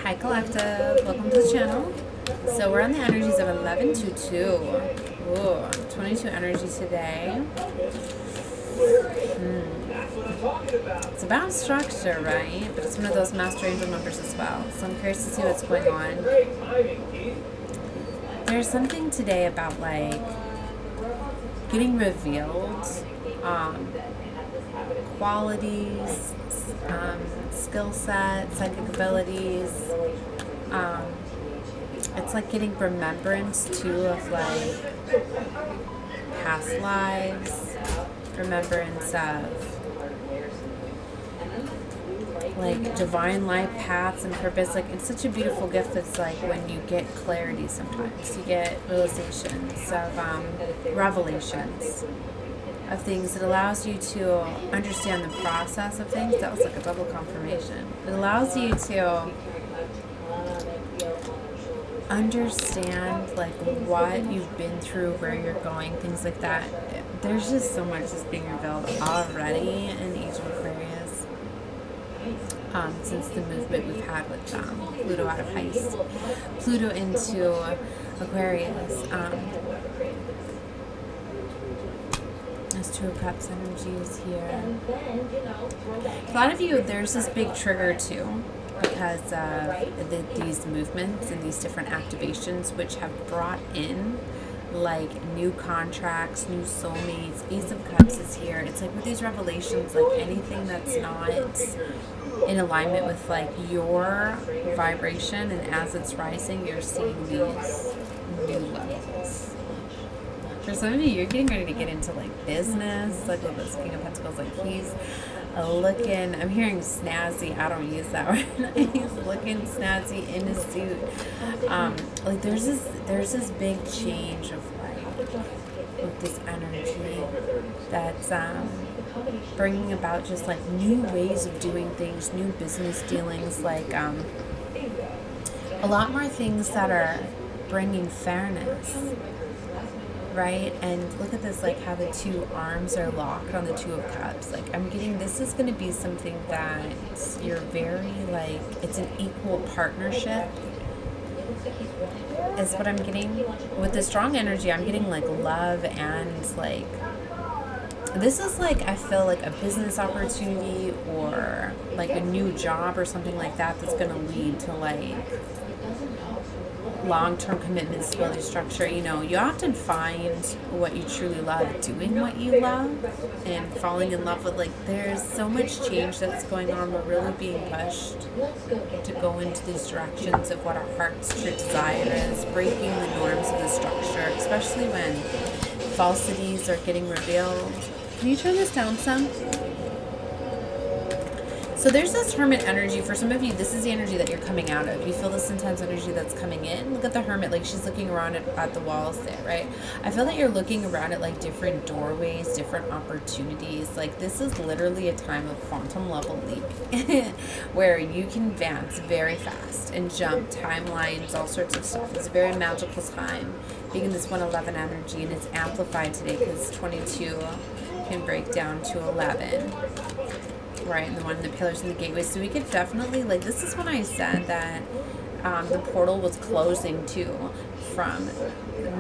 Hi Collective, welcome to the channel. So we're on the energies of 11 to 2. Ooh, 22 energy today. It's about structure, right? But it's one of those master angel numbers as well. So I'm curious to see what's going on. There's something today about like getting revealed, qualities, skill set, psychic abilities. It's like getting remembrance too of like past lives, remembrance of like divine life paths and purpose. Like it's such a beautiful gift. It's like when you get clarity sometimes, you get realizations of revelations of things. It allows you to understand the process of things. That was like a double confirmation. It allows you to understand like what you've been through, where you're going, things like that. There's just so much that's being revealed already in Age of Aquarius since the movement we've had with Pluto out of Pisces, Pluto into Aquarius. There's Two of Cups energies here. A lot of you, there's this big trigger too, because of these movements and these different activations, which have brought in like new contracts, new soulmates. Ace of Cups is here. It's like with these revelations, like anything that's not in alignment with like your vibration, and as it's rising, you're seeing these new levels. For some of you, you're getting ready to get into like business, like with this King of Pentacles. Like he's looking, I'm hearing snazzy. I don't use that word. He's looking snazzy in his suit. Like there's this big change of like with this energy that's bringing about just like new ways of doing things, new business dealings, like a lot more things that are bringing fairness. Right? And look at this, like how the two arms are locked on the Two of Cups. Like I'm getting, this is going to be something that you're very like, it's an equal partnership is what I'm getting. With the strong energy, I'm getting like love and like, this is like, I feel like a business opportunity or like a new job or something like that that's going to lead to like long-term commitment, stability, structure. You know, you often find what you truly love doing what you love and falling in love with, like, there's so much change that's going on. We're really being pushed to go into these directions of what our heart's true desire is, breaking the norms of the structure, especially when falsities are getting revealed. Can you turn this down some? So there's this Hermit energy. For some of you, this is the energy that you're coming out of. You feel this intense energy that's coming in. Look at the Hermit, like she's looking around at the walls there, right? I feel that you're looking around at like different doorways, different opportunities. Like this is literally a time of quantum level leap where you can advance very fast and jump timelines, all sorts of stuff. It's a very magical time being in this 111 energy, and it's amplified today because 22 can break down to 11. Right, and the one in the pillars and the gateways. So we could definitely, like, this is when I said that the portal was closing too from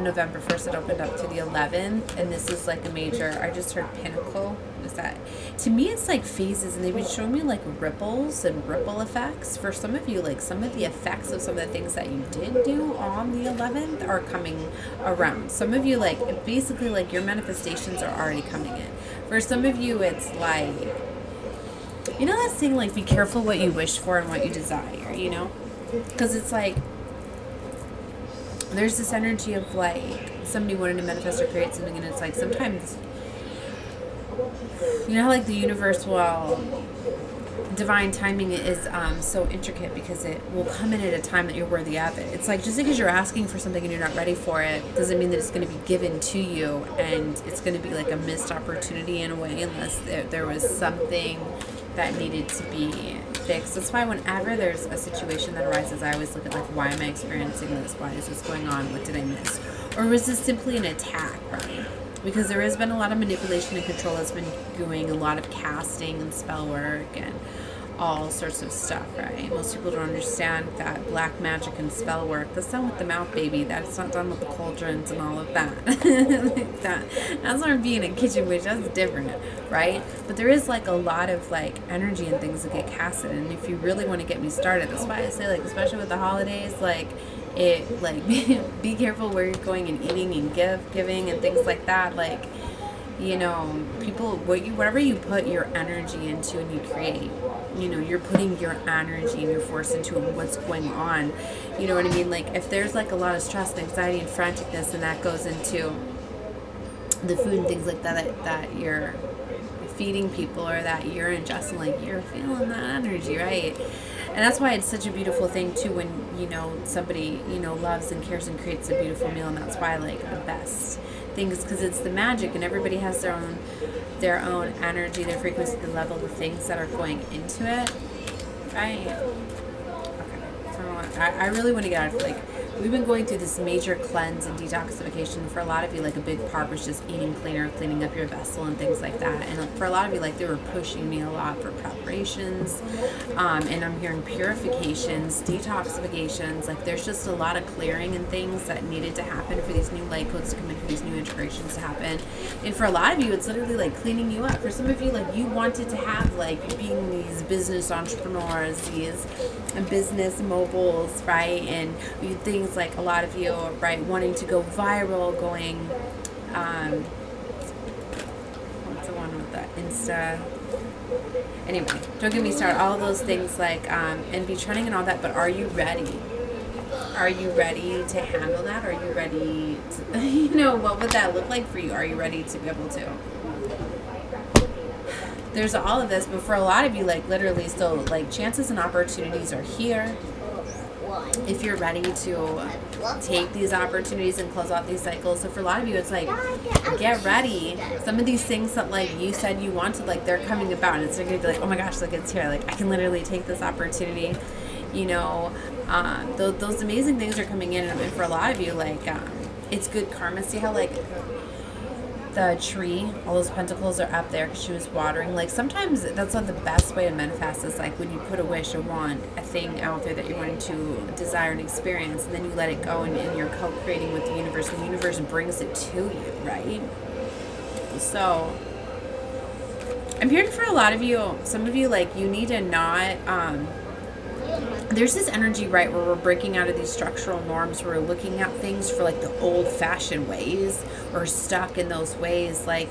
November 1st. It opened up to the 11th, and this is like a major, I just heard pinnacle. Is that, to me, it's like phases, and they've been showing me like ripples and ripple effects. For some of you, like some of the effects of some of the things that you did do on the 11th are coming around. Some of you, like, basically, like your manifestations are already coming in. For some of you, it's like, you know that thing, like, be careful what you wish for and what you desire, you know? Because it's like, there's this energy of, like, somebody wanting to manifest or create something, and it's like, sometimes, you know how, like, the universe will, divine timing is so intricate because it will come in at a time that you're worthy of it. It's like, just because you're asking for something and you're not ready for it doesn't mean that it's going to be given to you, and it's going to be like a missed opportunity in a way, unless there was something that needed to be fixed. That's why whenever there's a situation that arises, I always look at, like, why am I experiencing this? Why is this going on? What did I miss? Or was this simply an attack, right? Because there has been a lot of manipulation and control that's been doing, a lot of casting and spell work and all sorts of stuff, right? Most people don't understand that black magic and spell work, that's done with the mouth, baby. That's not done with the cauldrons and all of that. That's not being a kitchen witch. That's different, right? But there is like a lot of like energy and things that get casted. And if you really want to get me started, that's why I say, like, especially with the holidays, like, it, like, be careful where you're going and eating and giving and things like that. Like, you know, people, whatever you put your energy into and you create, you know, you're putting your energy and your force into what's going on. You know what I mean? Like, if there's like a lot of stress and anxiety and franticness, and that goes into the food and things like that, that you're feeding people, or that you're ingesting, like, you're feeling that energy, right? And that's why it's such a beautiful thing too, when, you know, somebody, you know, loves and cares and creates a beautiful meal. And that's why, like, the best things, because it's the magic, and everybody has their own energy, their frequency, the level, the things that are going into it, right? Okay, so I really want to get out of, like, we've been going through this major cleanse and detoxification. For a lot of you, like, a big part was just eating cleaner, cleaning up your vessel and things like that. And for a lot of you, like, they were pushing me a lot for preparations, and I'm hearing purifications, detoxifications. Like, there's just a lot of clearing and things that needed to happen for these new light codes to come in, for these new integrations to happen. And for a lot of you, it's literally like cleaning you up. For some of you, like, you wanted to have, like, being these business entrepreneurs, these business moguls, right? And things like, a lot of you, right, wanting to go viral, going, what's the one with the Insta? Anyway, don't get me started. All of those things, like, and be trending and all that, but are you ready? Are you ready to handle that? Are you ready to, you know, what would that look like for you? Are you ready to be able to? There's all of this, but for a lot of you, like, literally still, like, chances and opportunities are here. If you're ready to take these opportunities and close out these cycles. So for a lot of you, it's like, get ready. Some of these things that, like, you said you wanted, like, they're coming about, and it's going to be like, oh my gosh, like, it's here. Like, I can literally take this opportunity, you know. Those amazing things are coming in, and for a lot of you, like, it's good karma. See how, like, the tree, all those pentacles are up there because she was watering. Like, sometimes that's not the best way to manifest, is like when you put a wish, a want, a thing out there that you're going to desire and experience, and then you let it go, and you're co-creating with the universe, and the universe brings it to you, right? So I'm hearing for a lot of you, some of you, like, you need to not, there's this energy, right, where we're breaking out of these structural norms. We're looking at things for, like, the old-fashioned ways, or stuck in those ways. Like,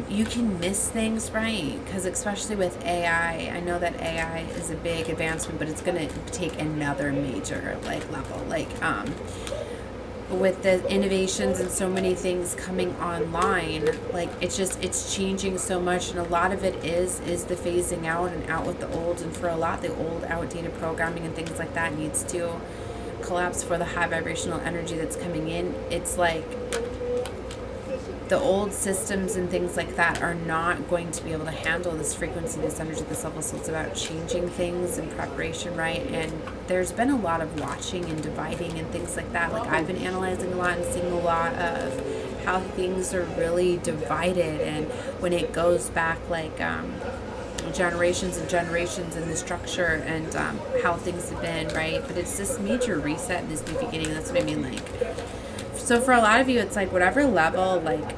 you can miss things, right? Because especially with AI, I know that AI is a big advancement, but it's going to take another major, like, level. Like, with the innovations and so many things coming online, like, it's changing so much, and a lot of it is the phasing out and out with the old. And for a lot, the old outdated programming and things like that needs to collapse for the high vibrational energy that's coming in. It's like the old systems and things like that are not going to be able to handle this frequency, this energy, this level. So it's about changing things in preparation, right? And there's been a lot of watching and dividing and things like that. Like, I've been analyzing a lot and seeing a lot of how things are really divided, and when it goes back, like, generations and generations in the structure, and how things have been, right? But it's this major reset and this new beginning. That's what I mean. Like, so for a lot of you, it's like whatever level, like,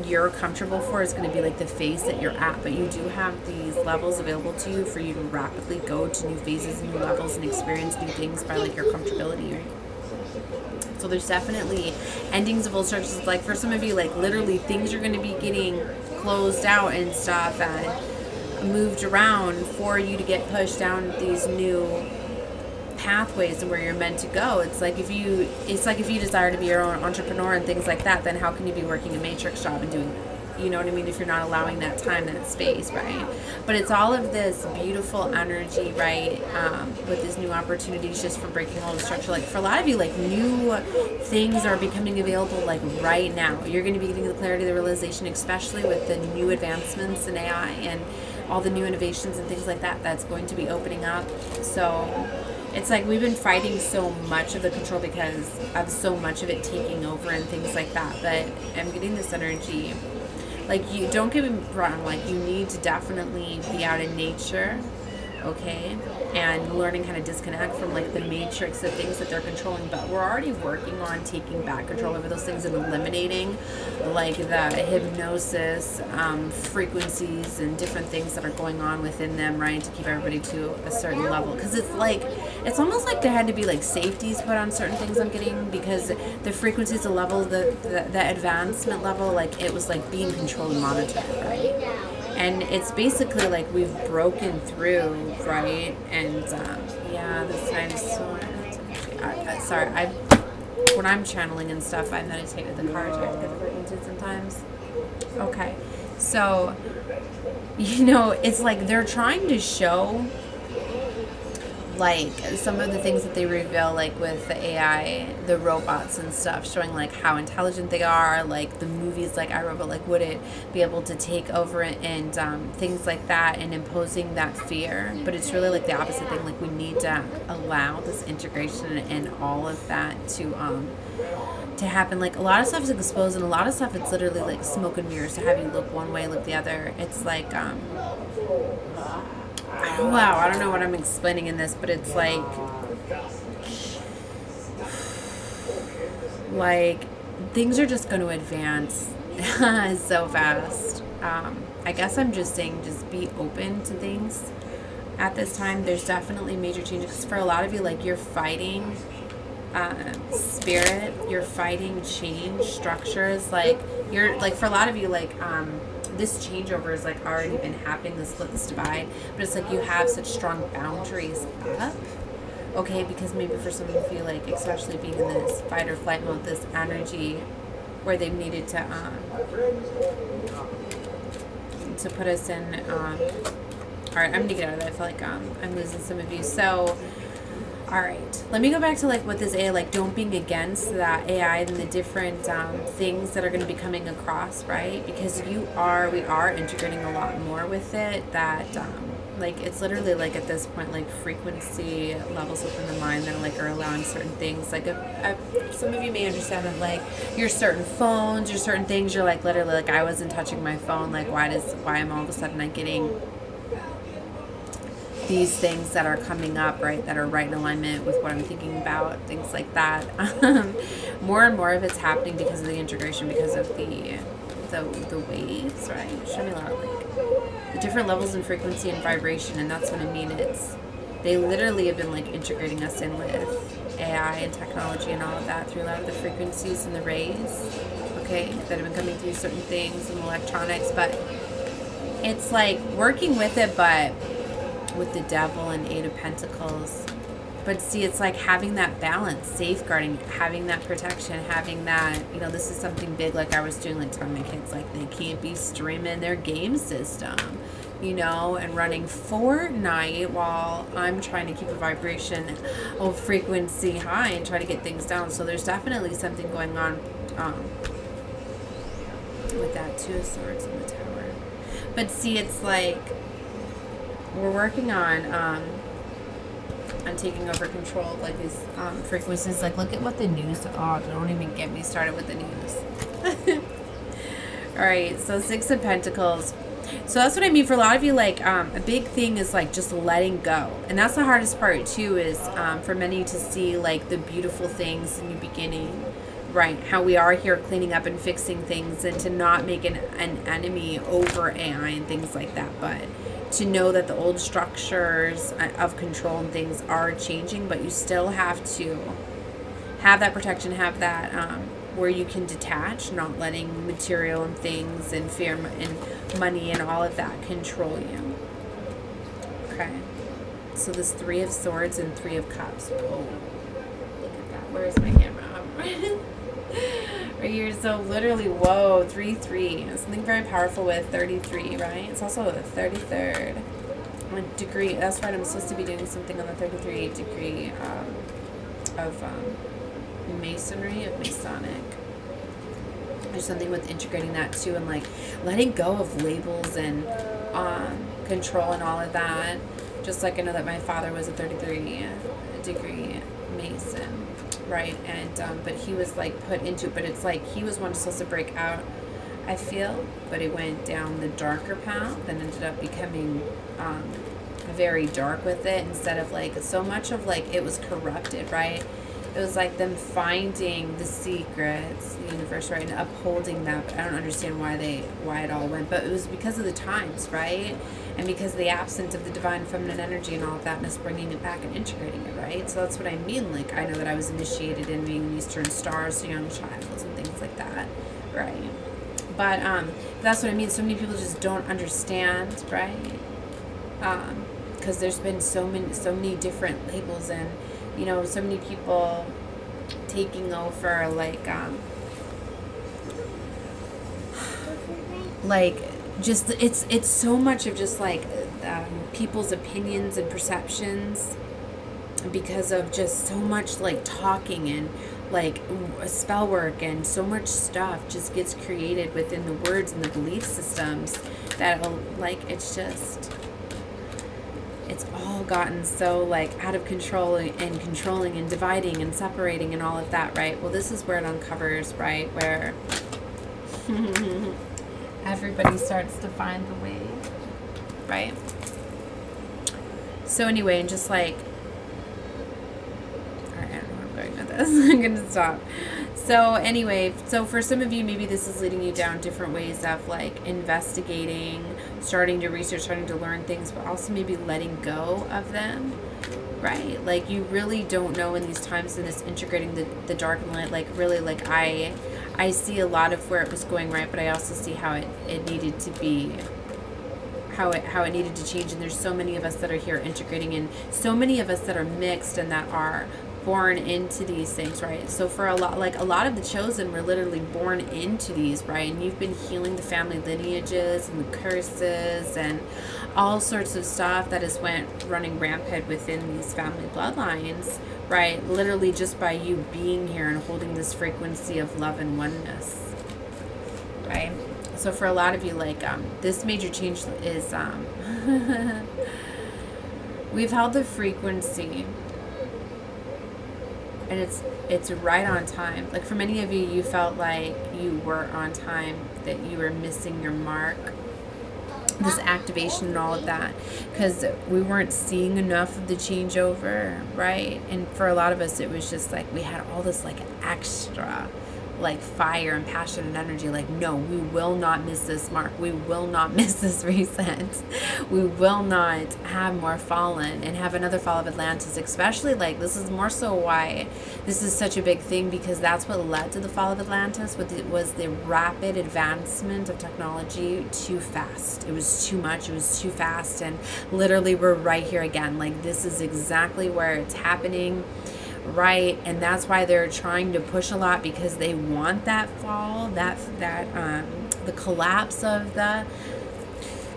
you're comfortable for is going to be like the phase that you're at. But you do have these levels available to you for you to rapidly go to new phases, new levels, and experience new things by, like, your comfortability, right? So there's definitely endings of old structures. Like, for some of you, like, literally things are going to be getting closed out and stuff and moved around for you to get pushed down these new pathways and where you're meant to go. It's like if you desire to be your own entrepreneur and things like that, then how can you be working a matrix job and doing, you know what I mean, if you're not allowing that time and that space, right? But it's all of this beautiful energy, right, with these new opportunities just for breaking all the structure. Like, for a lot of you, like, new things are becoming available, like, right now. You're going to be getting the clarity, the realization, especially with the new advancements in AI and all the new innovations and things like that that's going to be opening up. So it's like we've been fighting so much of the control because of so much of it taking over and things like that. But I'm getting this energy. Like, you don't get me wrong, like, you need to definitely be out in nature. okay, and learning how to disconnect from like the matrix of things that they're controlling. But we're already working on taking back control over those things and eliminating like the hypnosis frequencies and different things that are going on within them, right, to keep everybody to a certain level. Because it's like, it's almost like there had to be like safeties put on certain things I'm getting, because the frequencies, the level, the advancement level, like it was like being controlled and monitored, right? And it's basically like we've broken through, right? And yeah, this time, so sorry, when I'm channeling and stuff, I meditate with the cards, right? The frequencies sometimes. Okay, so you know, it's like they're trying to show like some of the things that they reveal, like with the AI, the robots and stuff, showing like how intelligent they are, like the movies like iRobot, like would it be able to take over and things like that, and imposing that fear. But it's really like the opposite thing. Like we need to allow this integration and all of that to happen. Like a lot of stuff is exposed, and a lot of stuff it's literally like smoke and mirrors to have you look one way, look the other. It's like wow, I don't know what I'm explaining in this, but it's like things are just going to advance so fast. I guess I'm just saying, just be open to things at this time. There's definitely major changes for a lot of you. Like you're fighting spirit, you're fighting change structures. Like you're like, for a lot of you, like this changeover has like already been happening, this split, this divide, but it's like you have such strong boundaries up, okay, because maybe for some of you, like especially being in this fight or flight mode, this energy where they've needed to put us in all right, I'm gonna get out of that. I feel like I'm losing some of you. So all right, let me go back to like what this AI, like don't being against that AI and the different things that are going to be coming across, right? Because we are integrating a lot more with it, that like it's literally like at this point like frequency levels within the mind that like are allowing certain things. Like some of you may understand that like your certain phones, your certain things, you're like literally like, I wasn't touching my phone, like why am all of a sudden I getting these things that are coming up, right, that are right in alignment with what I'm thinking about, things like that. More and more of it's happening because of the integration, because of the waves, right? Show me a lot of like the different levels in frequency and vibration, and that's what I mean. It's they literally have been like integrating us in with AI and technology and all of that through a lot of the frequencies and the rays, okay, that have been coming through certain things and electronics. But it's like working with it, but with the devil and Eight of Pentacles. But see, it's like having that balance, safeguarding, having that protection, having that, you know, this is something big, like I was doing, like telling my kids, like they can't be streaming their game system, you know, and running Fortnite while I'm trying to keep a vibration of frequency high and try to get things down. So there's definitely something going on with that. Two of Swords in the Tower. But see, it's like we're working on taking over control of like these frequencies. Like look at what the news, don't even get me started with the news. All right, so Six of Pentacles. So that's what I mean for a lot of you, like a big thing is like just letting go. And that's the hardest part too, is for many to see like the beautiful things in the beginning, right? How we are here cleaning up and fixing things, and to not make an enemy over AI and things like that. But to know that the old structures of control and things are changing, but you still have to have that protection, have that where you can detach, not letting material and things and fear and money and all of that control you. Okay. So this Three of Swords and Three of Cups. Oh, look at that. Where's my camera? Right here. So literally, whoa, 3-3. Something very powerful with 33, right? It's also the 33rd degree. That's right. I'm supposed to be doing something on the 33 degree of masonry, of Masonic. There's something with integrating that too, and like letting go of labels and control and all of that. Just like I know that my father was a 33 degree Mason, right? And but he was like put into it, but it's like he was one supposed to break out, I feel, but it went down the darker path and ended up becoming very dark with it, instead of like so much of like it was corrupted, right? It was like them finding the secrets, the universe, right, and upholding that. But I don't understand why it all went. But it was because of the times, right? And because of the absence of the divine feminine energy and all of that, and us bringing it back and integrating it, right? So that's what I mean. Like, I know that I was initiated in being an Eastern Star, so young child, and things like that, right? But that's what I mean. So many people just don't understand, right? Because there's been so many different labels, and you know, so many people taking over, like just it's so much of just like people's opinions and perceptions, because of just so much like talking and like spell work, and so much stuff just gets created within the words and the belief systems that like it's all gotten so like out of control, and controlling and dividing and separating and all of that, right? Well, this is where it uncovers, right, where everybody starts to find the way, right? So anyway, and just like, all right, I don't know where I'm going with this. I'm gonna stop. So anyway, so for some of you, maybe this is leading you down different ways of like investigating, starting to research, starting to learn things, but also maybe letting go of them, right? Like you really don't know in these times, in this integrating the dark and light, like really, like I see a lot of where it was going, right? But I also see how it needed to be, how it needed to change. And there's so many of us that are here integrating, and so many of us that are mixed and that are born into these things, right? So for a lot of the chosen were literally born into these, right? And you've been healing the family lineages and the curses and all sorts of stuff that has went running rampant within these family bloodlines, right? Literally just by you being here and holding this frequency of love and oneness, right? So for a lot of you, like this major change is we've held the frequency, and it's right on time. Like for many of you, you felt like you were on time, that you were missing your mark, this activation and all of that, because we weren't seeing enough of the changeover, right? And for a lot of us, it was just like we had all this like extra like fire and passion and energy, like no, we will not miss this mark, we will not miss this reset, we will not have more fallen and have another fall of Atlantis. Especially like this is more so why this is such a big thing, because that's what led to the fall of Atlantis. Was the rapid advancement of technology too fast. It was too much, it was too fast, and literally we're right here again. Like this is exactly where it's happening, right? And that's why they're trying to push a lot, because they want that fall, that the collapse of the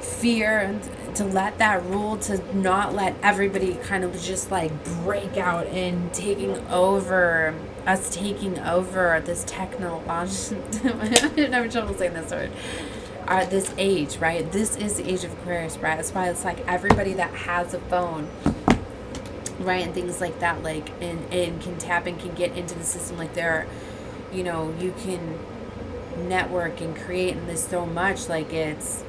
fear, and to let that rule, to not let everybody kind of just like break out and taking over this technological I'm having trouble saying this word, this age, right? This is the age of Aquarius, right? That's why it's like everybody that has a phone, right, and things like that, like and can tap and can get into the system, like there, you know, you can network and create, and there's so much, like it's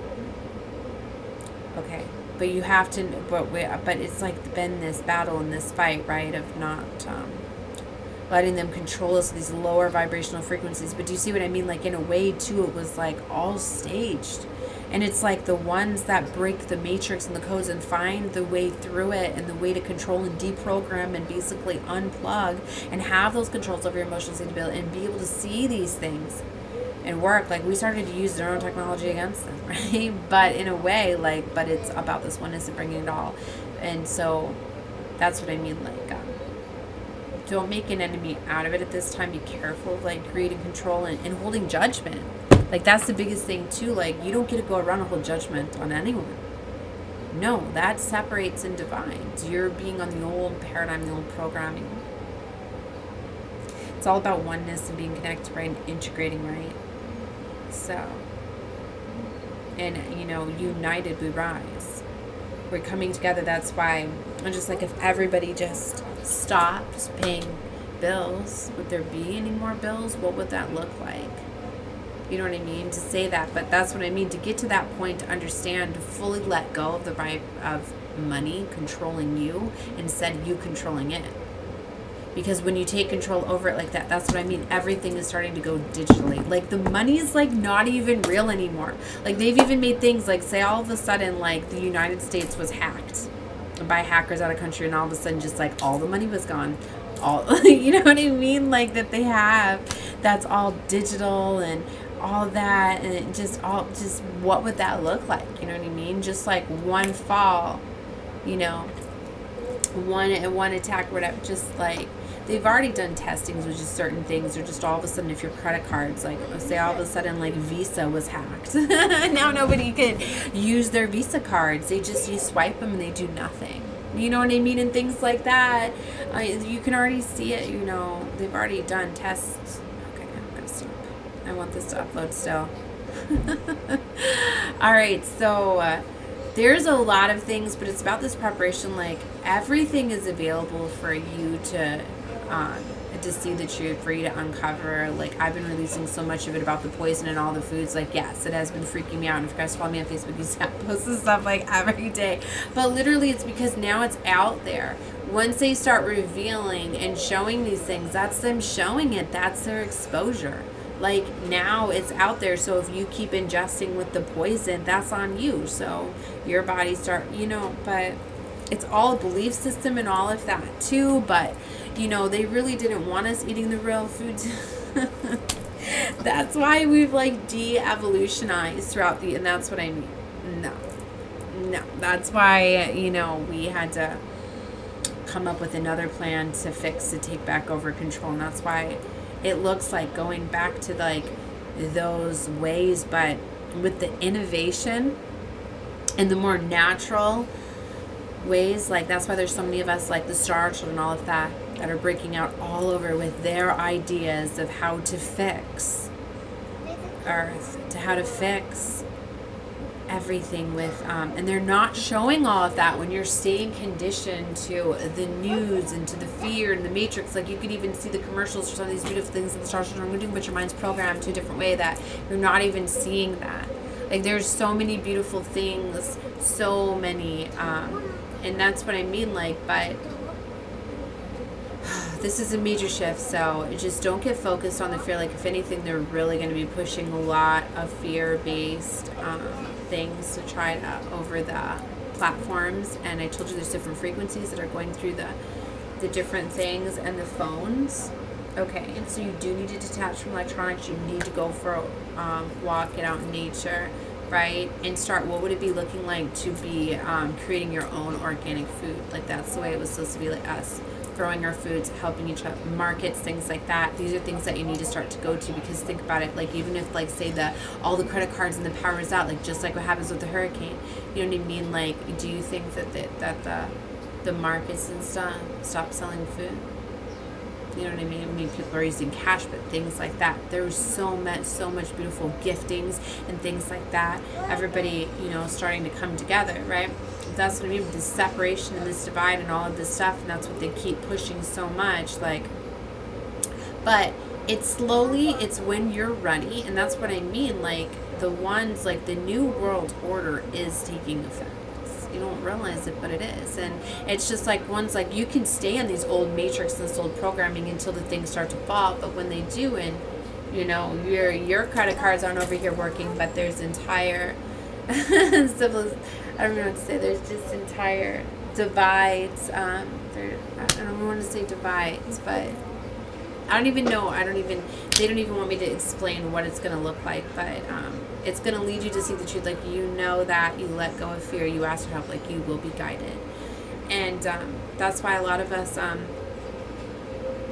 okay, but you have to, but it's like been this battle and this fight, right, of not letting them control us, these lower vibrational frequencies. But do you see what I mean? Like in a way too, it was like all staged. And it's like the ones that break the matrix and the codes and find the way through it, and the way to control and deprogram and basically unplug and have those controls over your emotional state and be able to see these things and work. Like we started to use their own technology against them, right? But in a way, like, but it's about this oneness and bringing it all. And so that's what I mean. Like, don't make an enemy out of it at this time. Be careful of like creating control and holding judgment. Like that's the biggest thing too. Like you don't get to go around and hold judgment on anyone. No, that separates and divides. You're being on the old paradigm, the old programming. It's all about oneness and being connected, right, and integrating, right? So, and you know, united we rise. We're coming together. That's why I'm just like, if everybody just stopped paying bills, would there be any more bills? What would that look like? You know what I mean? To say that, but that's what I mean. To get to that point, to understand, to fully let go of the money controlling you instead you controlling it. Because when you take control over it like that, that's what I mean. Everything is starting to go digitally. Like the money is like not even real anymore. Like they've even made things like, say all of a sudden like the United States was hacked by hackers out of country, and all of a sudden just like all the money was gone. All you know what I mean? Like that they have, that's all digital and all that, and it just what would that look like? You know what I mean? Just like one fall, you know, one attack, whatever. Just like they've already done testings with just certain things, or just all of a sudden if your credit cards, like say all of a sudden like Visa was hacked, now nobody could use their Visa cards. You swipe them and they do nothing. You know what I mean? And things like that. You can already see it, you know. They've already done tests. Okay, I'm going to stop. I want this to upload still. All right, so there's a lot of things, but it's about this preparation. Like, everything is available for you to see the truth, for you to uncover. Like, I've been releasing so much of it about the poison and all the foods. Like, yes, it has been freaking me out. And if you guys follow me on Facebook, you see I post this stuff like every day. But literally, it's because now it's out there. Once they start revealing and showing these things, that's them showing it. That's their exposure. Like, now it's out there. So if you keep ingesting with the poison, that's on you. So your body start, you know, but it's all a belief system and all of that too. But you know, they really didn't want us eating the real foods. That's why we've like de-evolutionized throughout and that's what I mean. No, that's why, you know, we had to come up with another plan to take back over control. And that's why it looks like going back to like those ways, but with the innovation and the more natural ways. Like, that's why there's so many of us, like the Star Children, all of that are breaking out all over with their ideas of how to fix Earth, to how to fix everything with and they're not showing all of that when you're staying conditioned to the news and to the fear and the matrix. Like, you could even see the commercials for some of these beautiful things that the Star Children are doing, but your mind's programmed to a different way that you're not even seeing that. Like, there's so many beautiful things, so many and that's what I mean. Like, but this is a major shift, so just don't get focused on the fear. Like, if anything, they're really going to be pushing a lot of fear-based things to try to over the platforms. And I told you there's different frequencies that are going through the different things and the phones. Okay, and so you do need to detach from electronics. You need to go for a walk, get out in nature, right? And start, what would it be looking like to be creating your own organic food? Like, that's the way it was supposed to be, like us growing our foods, helping each other, markets, things like that. These are things that you need to start to go to, because think about it, like, even if, like, say all the credit cards and the power is out, like just like what happens with the hurricane, you know what I mean? Like, do you think that the markets and stuff stop selling food? You know what I mean? I mean, people are using cash, but things like that. There's so much beautiful giftings and things like that. Everybody, you know, starting to come together, right? That's what I mean, this separation and this divide and all of this stuff, and that's what they keep pushing so much. Like, but it's slowly, it's when you're ready, and that's what I mean. Like, the ones, like the new world order is taking effect. You don't realize it, but it is. And it's just like, ones like, you can stay in these old matrix and this old programming until the things start to fall. But when they do, and you know, your credit cards aren't over here working, but there's entire I don't know what to say, there's just entire divides. I don't want to say divides, but I don't even know. They don't even want me to explain what it's going to look like, but it's going to lead you to see the truth. Like, you know that you let go of fear, you ask for help, like, you will be guided. And that's why a lot of us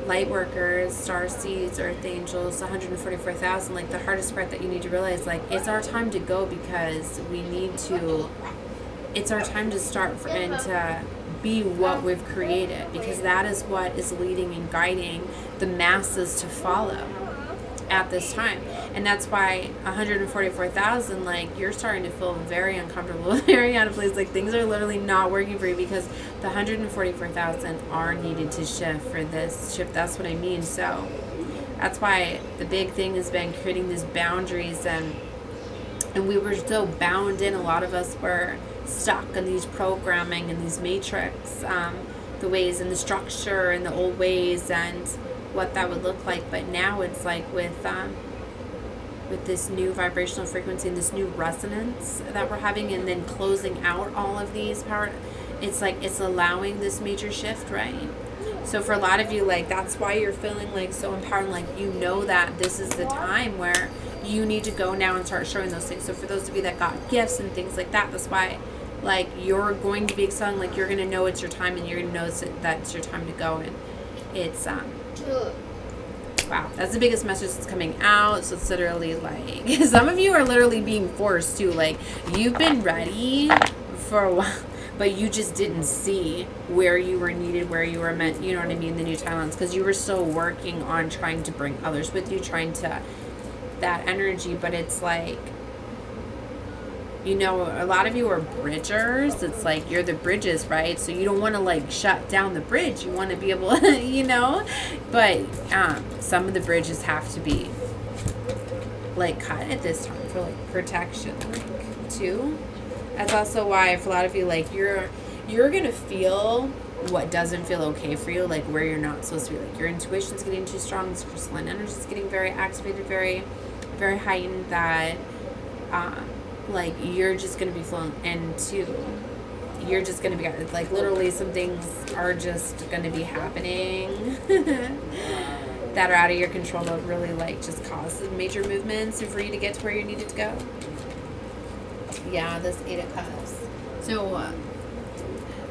light workers, star seeds, earth angels, 144,000, like, the hardest part that you need to realize, like, it's our time to go, because it's our time to start and to be what we've created, because that is what is leading and guiding the masses to follow at this time. And that's why 144,000, like, you're starting to feel very uncomfortable, very out of place, like things are literally not working for you, because the 144,000 are needed to shift for this shift. That's what I mean. So that's why the big thing has been creating these boundaries, and we were so bound in, a lot of us were stuck in these programming and these matrix, the ways and the structure and the old ways and what that would look like. But now it's like with this new vibrational frequency and this new resonance that we're having, and then closing out all of these power, it's like it's allowing this major shift, right? So for a lot of you, like, that's why you're feeling like so empowered, like, you know that this is the time where you need to go now and start showing those things. So for those of you that got gifts and things like that, that's why, like, you're going to be excelling, like, you're going to know it's your time, and you're going to know that it's your time to go. And it's wow, that's the biggest message that's coming out. So it's literally like, some of you are literally being forced to, like, you've been ready for a while, but you just didn't see where you were needed, where you were meant, you know what I mean, the new talents, because you were still working on trying to bring others with you, trying to, that energy. But it's like, you know, a lot of you are bridgers. It's like you're the bridges, right? So you don't want to, like, shut down the bridge. You want to be able to, you know, but some of the bridges have to be, like, cut at this time for, like, protection, like, too. That's also why for a lot of you, like, you're going to feel what doesn't feel okay for you, like where you're not supposed to be. Like, your intuition's getting too strong, this crystalline energy's getting very activated, very, very heightened, that like, you're just going to be flowing into, you're just going to be, like, literally some things are just going to be happening that are out of your control, that really, like, just cause major movements for you to get to where you needed to go. Yeah, this 8 of Cups. So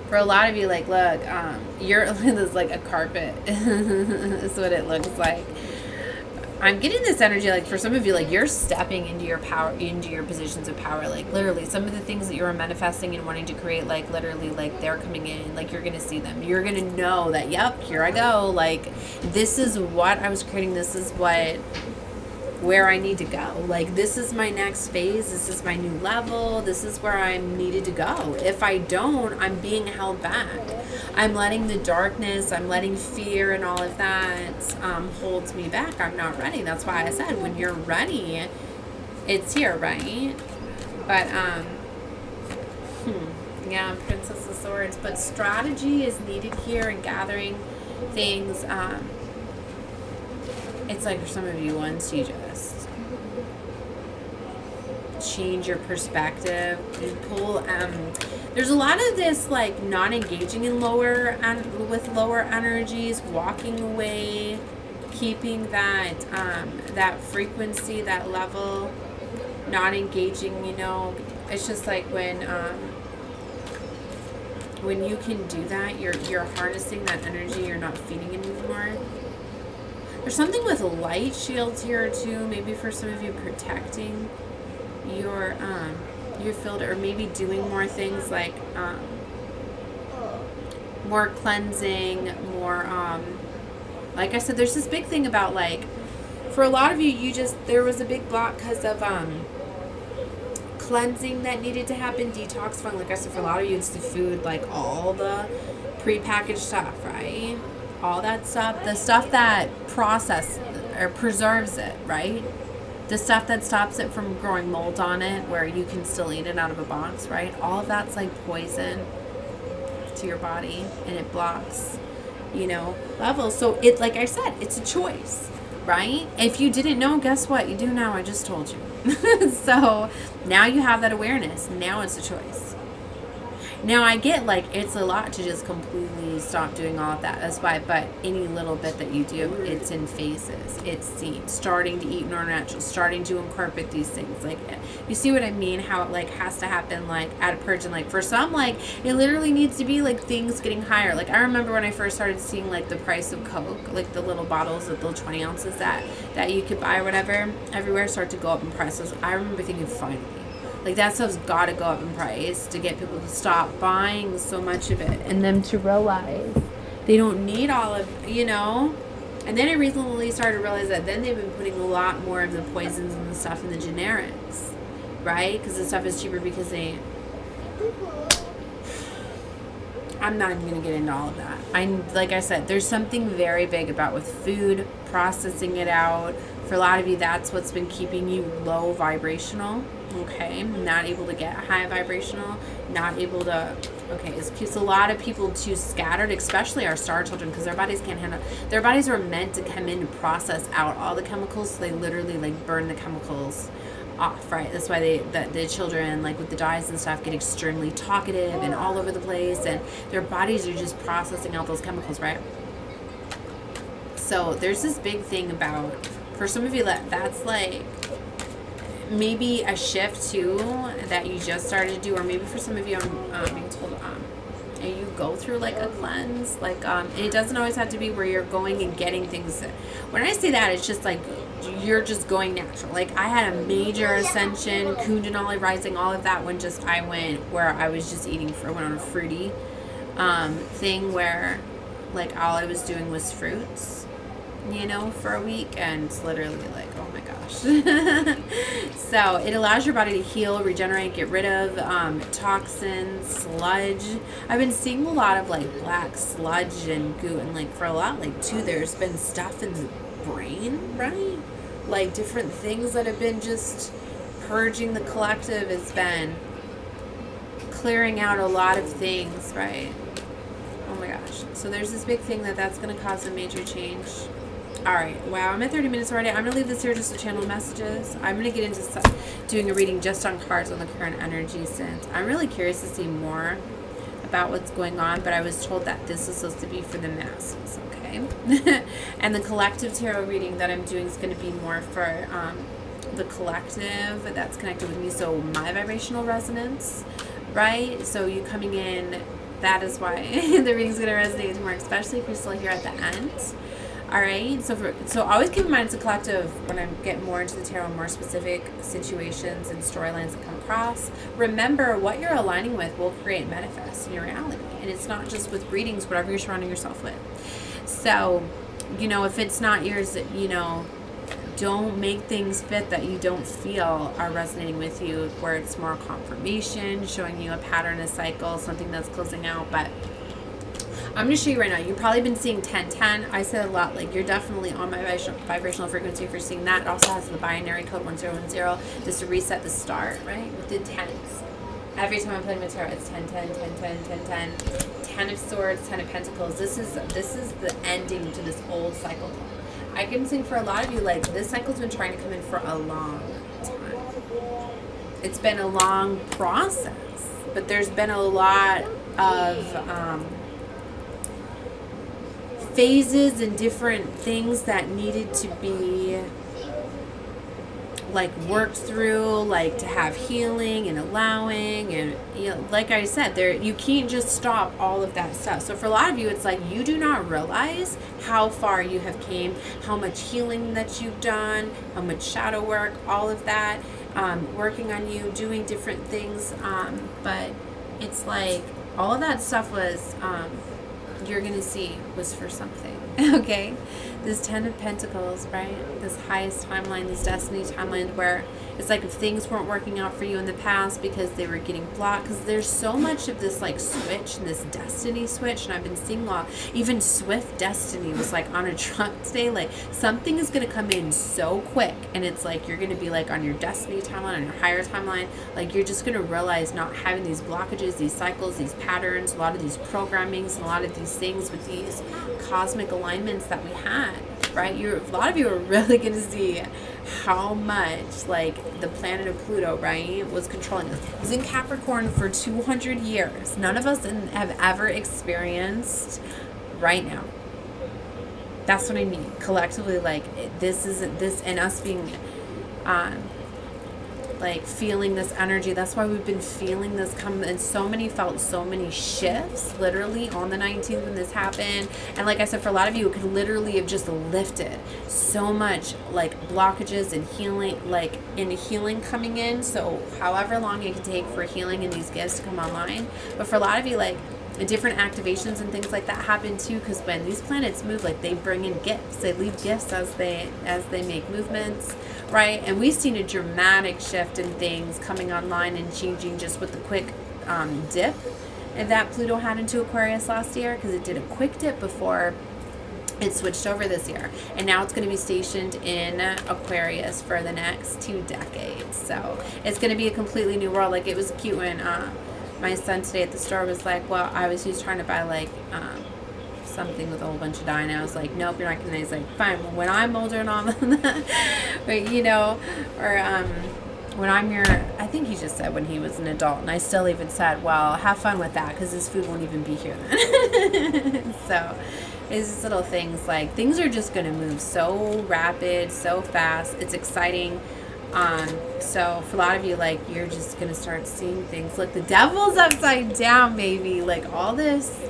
for a lot of you, like, look, you're this, like, a carpet is what it looks like. I'm getting this energy, like, for some of you, like, you're stepping into your power, into your positions of power. Like, literally, some of the things that you were manifesting and wanting to create, like, literally, like, they're coming in. Like, you're going to see them. You're going to know that, yep, here I go. Like, this is what I was creating. This is where I need to go. Like, this is my next phase. This is my new level. This is where I'm needed to go. If I don't, I'm being held back. I'm letting the darkness, I'm letting fear and all of that holds me back. I'm not ready. That's why I said, when you're ready, it's here, right? But, yeah, Princess of Swords. But strategy is needed here in gathering things. It's like, for some of you, once you just change your perspective, you pull, there's a lot of this, like, not engaging in with lower energies, walking away, keeping that, that frequency, that level, not engaging, you know. It's just like when you can do that, you're harnessing that energy, you're not feeding it anymore. There's something with light shields here too, maybe for some of you, protecting your field, or maybe doing more things like more cleansing, more like I said, there's this big thing about, like, for a lot of you, there was a big block because of cleansing that needed to happen, detoxifying. Like I said, for a lot of you, it's the food, like all the prepackaged stuff, right? All that stuff, the stuff that processes or preserves it, right? The stuff that stops it from growing mold on it, where you can still eat it out of a box, right? All of that's like poison to your body, and it blocks, you know, levels. So it, like I said, it's a choice, right? If you didn't know, guess what? You do now. I just told you. So now you have that awareness. Now it's a choice. Now I get, like, it's a lot to just completely stop doing all of that. That's why, but any little bit that you do, it's in phases. It's seen. Starting to eat more natural, starting to incorporate these things. Like, you see what I mean? How it, like, has to happen, like, at a purge. And, like, for some, like, it literally needs to be, like, things getting higher. Like, I remember when I first started seeing, like, the price of Coke, like, the little bottles, the little 20 ounces that you could buy or whatever, everywhere start to go up in prices. I remember thinking, finally. Like, that stuff's got to go up in price to get people to stop buying so much of it, and them to realize they don't need all of, you know. And then I recently started to realize that then they've been putting a lot more of the poisons and the stuff in the generics, right? Because the stuff is cheaper because they... I'm not even going to get into all of that. Like I said, there's something very big about with food, processing it out. For a lot of you, that's what's been keeping you low vibrational. Okay, not able to get high vibrational, not able to, okay, it's a lot of people too scattered, especially our star children, because their bodies can't handle, their bodies are meant to come in and process out all the chemicals, so they literally like burn the chemicals off, right? That's why the children, like with the dyes and stuff, get extremely talkative and all over the place, and their bodies are just processing out those chemicals, right? So there's this big thing about, for some of you, that's like maybe a shift too that you just started to do, or maybe for some of you, I'm being told, you go through like a cleanse, like, and it doesn't always have to be where you're going and getting things. When I say that, it's just like you're just going natural. Like I had a major ascension, Kundalini rising, all of that when just I went where I was just eating, went on a fruity thing where like all I was doing was fruits, you know, for a week, and it's literally like, oh my gosh. So it allows your body to heal, regenerate, get rid of toxins, sludge. I've been seeing a lot of like black sludge and goo, and like for a lot, like too, there's been stuff in the brain, right? Like different things that have been just purging. The collective has been clearing out a lot of things, right? Oh my gosh. So there's this big thing that's going to cause a major change. All right. Wow, I'm at 30 minutes already. I'm going to leave this here just to channel messages. I'm going to get into doing a reading just on cards on the current energy, since I'm really curious to see more about what's going on, but I was told that this is supposed to be for the masses, okay? And the collective tarot reading that I'm doing is going to be more for the collective that's connected with me, so my vibrational resonance, right? So you coming in, that is why the reading's going to resonate more, especially if you're still here at the end. All right, so always keep in mind it's a collective when I get more into the tarot, more specific situations and storylines that come across. Remember, what you're aligning with will create manifest in your reality. And it's not just with readings, whatever you're surrounding yourself with. So, you know, if it's not yours, you know, don't make things fit that you don't feel are resonating with you, where it's more confirmation, showing you a pattern, a cycle, something that's closing out. But I'm going to show you right now. You've probably been seeing 1010. I said a lot, like you're definitely on my vibrational frequency if you're seeing that. It also has the binary code 1010, just to reset the start, right? With the 10s. Every time I'm playing with tarot, it's 10, 10, 10, 10, 10, 10. 10 of Swords, 10 of Pentacles. This is the ending to this old cycle. I can see for a lot of you, like this cycle's been trying to come in for a long time. It's been a long process, but there's been a lot of phases and different things that needed to be like worked through, like to have healing and allowing, and you know, like I said, you can't just stop all of that stuff. So for a lot of you, it's like you do not realize how far you have came, how much healing that you've done, how much shadow work, all of that, working on you, doing different things, but it's like all of that stuff was you're going to see was for something, okay? This 10 of Pentacles, right? This highest timeline, this destiny timeline, where it's like if things weren't working out for you in the past because they were getting blocked, because there's so much of this like switch and this destiny switch, and I've been seeing even Swift Destiny was like on a truck today, like something is going to come in so quick, and it's like you're going to be like on your destiny timeline, on your higher timeline, like you're just going to realize not having these blockages, these cycles, these patterns, a lot of these programmings, and a lot of these things with these cosmic alignments that we had, right? A lot of you are really going to see how much like the planet of Pluto, right, was controlling us. It was in Capricorn for 200 years. None of us have ever experienced right now. That's what I mean. Collectively, like this and us being like feeling this energy. That's why we've been feeling this come, and felt so many shifts literally on the 19th when this happened. And like I said, for a lot of you, it could literally have just lifted so much like blockages and healing, like in healing coming in. So however long it can take for healing and these gifts to come online. But for a lot of you, like different activations and things like that happen too, because when these planets move, like they bring in gifts, they leave gifts as they make movements, right? And we've seen a dramatic shift in things coming online and changing just with the quick dip that Pluto had into Aquarius last year, because it did a quick dip before It switched over this year, and now it's going to be stationed in Aquarius for the next 2 decades. So it's going to be a completely new world. Like, it was cute when my son today at the store was like, well, he was trying to buy like something with a whole bunch of dye, and I was like, nope, you're not gonna. He's like, fine, well, when I'm older and all that, but you know, or when I'm your, I think he just said when he was an adult, and I still even said, well, have fun with that, because his food won't even be here then. So it's just little things, like, things are just gonna move so rapid, so fast. It's exciting. So for a lot of you, like, you're just gonna start seeing things. Look, the devil's upside down, baby. Like, all this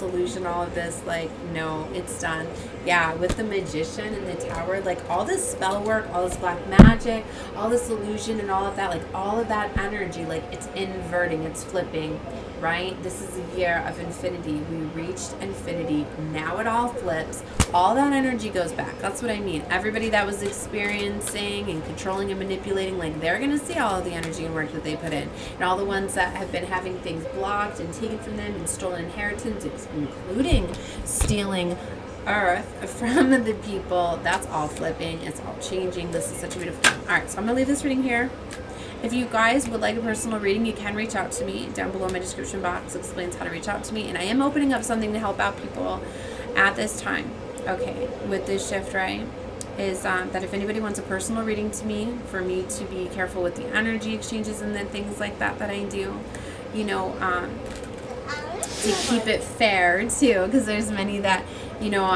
illusion, all of this, like, no, it's done. Yeah, with the magician and the tower, like, all this spell work, all this black magic, all this illusion and all of that, like, all of that energy, like, it's inverting, it's flipping, right? This is a year of infinity. We reached infinity. Now it all flips. All that energy goes back. That's what I mean. Everybody that was experiencing and controlling and manipulating, like, they're going to see all of the energy and work that they put in. And all the ones that have been having things blocked and taken from them and stolen inheritance, including stealing earth from the people, that's all flipping. It's all changing. This is such a beautiful time. All right, so I'm going to leave this reading here. If you guys would like a personal reading, you can reach out to me. Down below my description box explains how to reach out to me. And I am opening up something to help out people at this time. Okay, with this shift, right, is that if anybody wants a personal reading to me, for me to be careful with the energy exchanges and then things like that I do, you know, to keep it fair too, because there's many that, you know,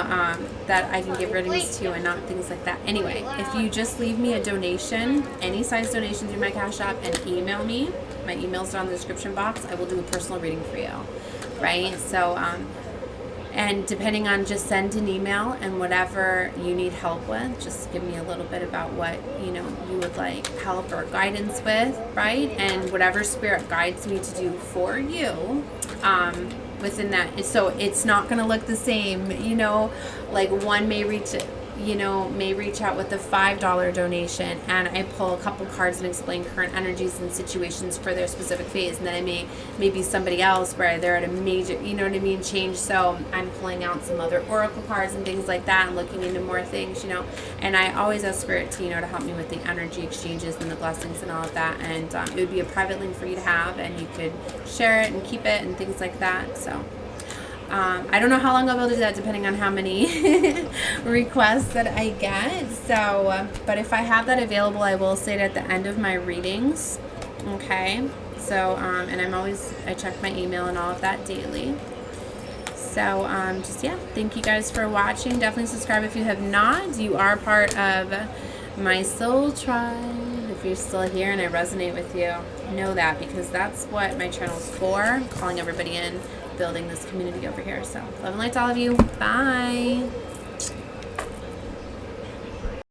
that I can give readings to and not things like that. Anyway, if you just leave me a donation, any size donation through my Cash App, and email me, my email's down in the description box, I will do a personal reading for you, right? So, and depending on, just send an email, and whatever you need help with, just give me a little bit about what, you know, you would like help or guidance with, right? And whatever spirit guides me to do for you, within that. So it's not going to look the same, you know, like one may reach out with a $5 donation, and I pull a couple cards and explain current energies and situations for their specific phase, and then I may be somebody else where they're at a major, you know what I mean, change. So I'm pulling out some other oracle cards and things like that, and looking into more things, you know. And I always ask spirit to, you know, to help me with the energy exchanges and the blessings and all of that. And it would be a private link for you to have, and you could share it and keep it and things like that. So I don't know how long I'll be able to do that, depending on how many requests that I get. So, but if I have that available, I will say it at the end of my readings. Okay. So, and I check my email and all of that daily. So, just, yeah, thank you guys for watching. Definitely subscribe if you have not. You are part of my soul tribe. If you're still here and I resonate with you, know that, because that's what my channel is for, calling everybody in, building this community over here. So love and light to all of you. Bye.